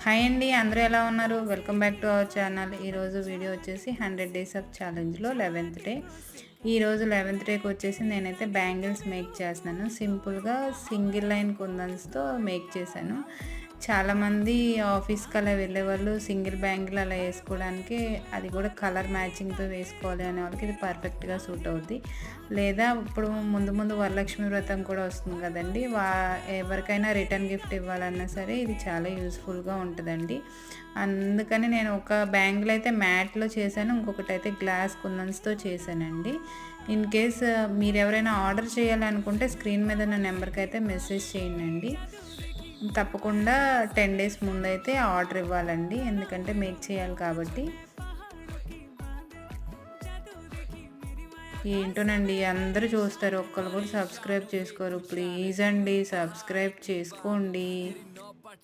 Hi అండి, అందరూ ఎలా ఉన్నారు? Welcome back to our channel. ఈరోజు వీడియో వచ్చేసి 100 డేస్ ఆఫ్ ఛాలెంజ్లో 11th డే. ఈరోజు 11th డేకి వచ్చేసి నేనైతే బ్యాంగిల్స్ మేక్ చేస్తున్నాను. సింపుల్గా సింగిల్ లైన్ కుందన్స్తో మేక్ చేశాను. చాలామంది ఆఫీస్కి అలా వెళ్ళేవాళ్ళు సింగిల్ బ్యాంగిల్ అలా వేసుకోవడానికి, అది కూడా కలర్ మ్యాచింగ్తో వేసుకోవాలి అనే వాళ్ళకి ఇది పర్ఫెక్ట్గా సూట్ అవుద్ది. లేదా ఇప్పుడు ముందు ముందు వరలక్ష్మి వ్రతం కూడా వస్తుంది కదండి, ఎవరికైనా రిటర్న్ గిఫ్ట్ ఇవ్వాలన్నా సరే ఇది చాలా యూస్ఫుల్గా ఉంటుందండి. అందుకని నేను ఒక బ్యాంగిల్ అయితే మ్యాట్లో చేశాను, ఇంకొకటి అయితే గ్లాస్ కుందన్స్తో చేశానండి. ఇన్ కేస్ మీరు ఎవరైనా ఆర్డర్ చేయాలనుకుంటే స్క్రీన్ మీద నా నెంబర్కి అయితే మెసేజ్ చేయండి. తప్పకుండా 10 డేస్ ముందైతే ఆర్డర్ ఇవ్వాలండి, ఎందుకంటే మేక్ చేయాలి కాబట్టి. ఏంటోనండి, అందరూ చూస్తారు, ఒక్కరు కూడా సబ్స్క్రైబ్ చేసుకోరు. ప్లీజ్ అండి, సబ్స్క్రైబ్ చేసుకోండి.